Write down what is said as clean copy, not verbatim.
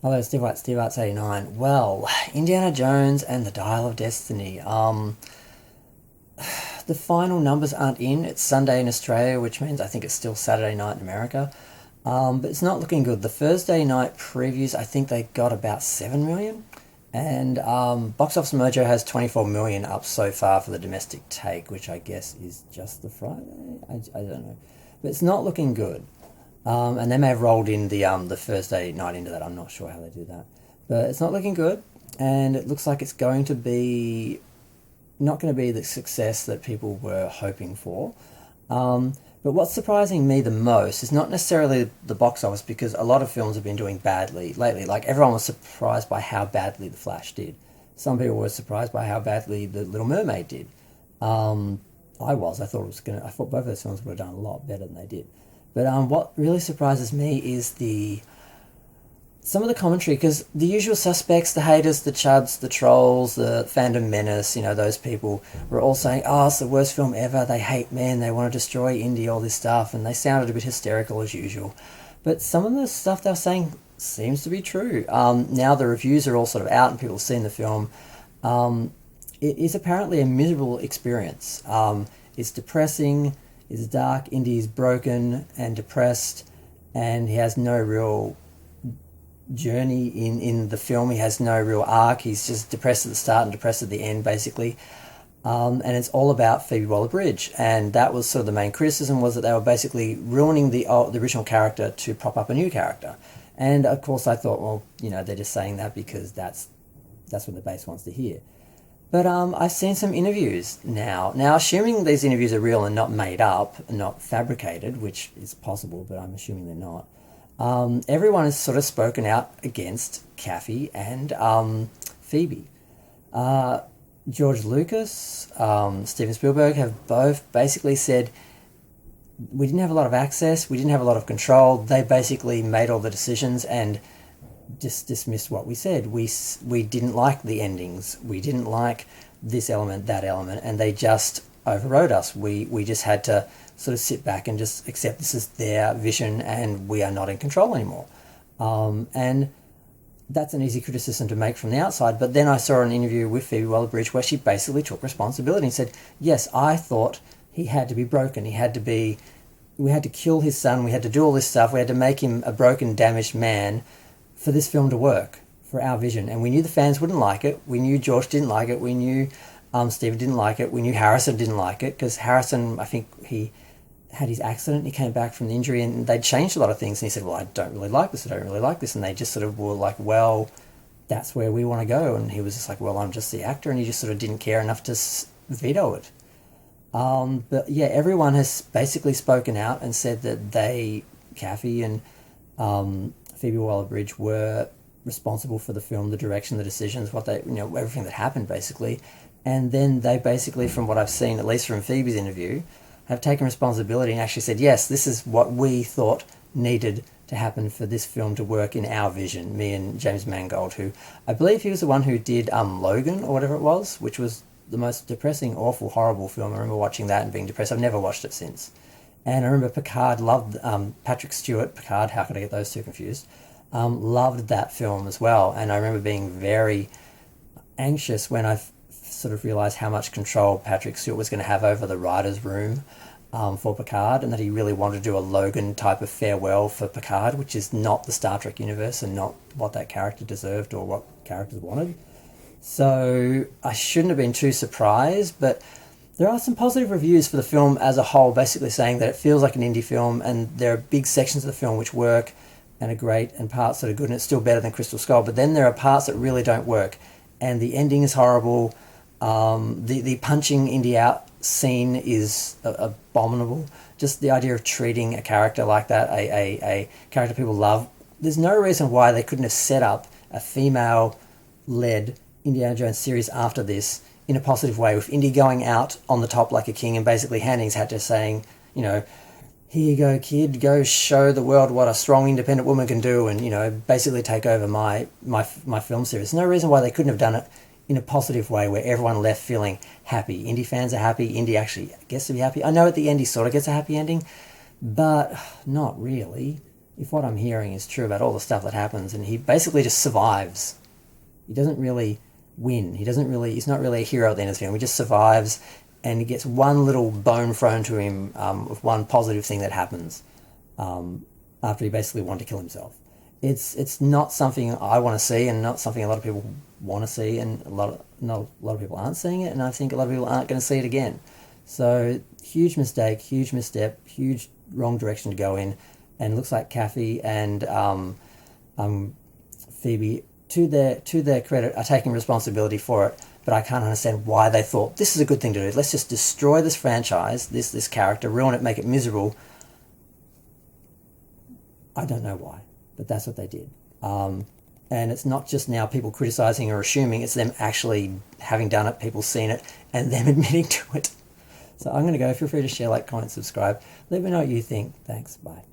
Hello, Steve Arts 89. Well, Indiana Jones and the Dial of Destiny. The final numbers aren't in. It's Sunday in Australia, which means I think it's still Saturday night in America. But it's not looking good. The Thursday night previews, I think they got about 7 million. And Box Office Mojo has 24 million up so far for the domestic take, which I guess is just the Friday. I don't know. But it's not looking good. And they may have rolled in the Thursday night into that. I'm not sure how they do that. But it's not looking good. And it looks like it's going to be not going to be the success that people were hoping for. But what's surprising me the most is not necessarily the box office, because a lot of films have been doing badly lately. Like, everyone was surprised by how badly The Flash did. Some people were surprised by how badly The Little Mermaid did. I was. I thought I thought both of those films would have done a lot better than they did. But what really surprises me is some of the commentary, because the usual suspects, the haters, the chuds, the trolls, the fandom menace, those people were all saying, oh, it's the worst film ever, they hate men, they want to destroy indie, all this stuff, and they sounded a bit hysterical as usual. But some of the stuff they were saying seems to be true. Now the reviews are all sort of out and people have seen the film. It is apparently a miserable experience. It's depressing, it's dark, Indy is broken and depressed, and he has no real journey in the film. He has no real arc. He's just depressed at the start and depressed at the end, basically. And it's all about Phoebe Waller-Bridge, and that was sort of the main criticism, was that they were basically ruining the original character to prop up a new character. And of course I thought, well, they're just saying that because that's what the base wants to hear. But I've seen some interviews now. Now, assuming these interviews are real and not made up and not fabricated, which is possible, but I'm assuming they're not, everyone has sort of spoken out against Kathy and Phoebe. George Lucas, Steven Spielberg have both basically said, we didn't have a lot of access, we didn't have a lot of control. They basically made all the decisions and just dismissed what we said. We didn't like the endings, we didn't like this element, that element, and they just overrode us. We just had to sort of sit back and just accept this is their vision and we are not in control anymore. And that's an easy criticism to make from the outside. But then I saw an interview with Phoebe Waller-Bridge where she basically took responsibility and said, yes, I thought he had to be broken. We had to kill his son. We had to do all this stuff. We had to make him a broken, damaged man for this film to work, for our vision. And we knew the fans wouldn't like it. We knew George didn't like it. We knew Steven didn't like it. We knew Harrison didn't like it, because Harrison, I think he had his accident, he came back from the injury, and they'd changed a lot of things, and he said, well, I don't really like this, and they just sort of were like, well, that's where we want to go, and he was just like, well, I'm just the actor, and he just sort of didn't care enough to veto it. But yeah, everyone has basically spoken out and said that Kathy and Phoebe Waller-Bridge were responsible for the film, the direction, the decisions, everything that happened, basically. And then they basically, from what I've seen, at least from Phoebe's interview, have taken responsibility and actually said, yes, this is what we thought needed to happen for this film to work in our vision, me and James Mangold, who I believe he was the one who did Logan, or whatever it was, which was the most depressing, awful, horrible film. I remember watching that and being depressed. I've never watched it since. And I remember Picard loved, Patrick Stewart, Picard, how could I get those two confused, loved that film as well. And I remember being very anxious when I sort of realised how much control Patrick Stewart was going to have over the writer's room for Picard, and that he really wanted to do a Logan type of farewell for Picard, which is not the Star Trek universe and not what that character deserved or what characters wanted. So I shouldn't have been too surprised, but there are some positive reviews for the film as a whole, basically saying that it feels like an indie film, and there are big sections of the film which work and are great, and parts that are good, and it's still better than Crystal Skull, but then there are parts that really don't work, and the ending is horrible. The punching Indy out scene is abominable. Just the idea of treating a character like that, a character people love. There's no reason why they couldn't have set up a female-led Indiana Jones series after this in a positive way, with Indy going out on the top like a king and basically handing his hat to saying, here you go, kid, go show the world what a strong, independent woman can do, and, basically take over my film series. No reason why they couldn't have done it in a positive way where everyone left feeling happy. Indie fans are happy. Indy actually gets to be happy. I know at the end he sort of gets a happy ending, but not really. if what I'm hearing is true about all the stuff that happens, and he basically just survives. He doesn't really win. He's not really a hero at the end of the film. He just survives, and he gets one little bone thrown to him of one positive thing that happens after he basically wanted to kill himself. It's not something I want to see, and not something a lot of people want to see, and not a lot of people aren't seeing it, and I think a lot of people aren't going to see it again. So huge mistake, huge misstep, huge wrong direction to go in, and it looks like Kathy and Phoebe, to their credit, are taking responsibility for it. But I can't understand why they thought this is a good thing to do. Let's just destroy this franchise, this character, ruin it, make it miserable. I don't know why, but that's what they did. And it's not just now people criticizing or assuming; it's them actually having done it, people seen it, and them admitting to it. So I'm going to go. Feel free to share, like, comment, subscribe. Let me know what you think. Thanks. Bye.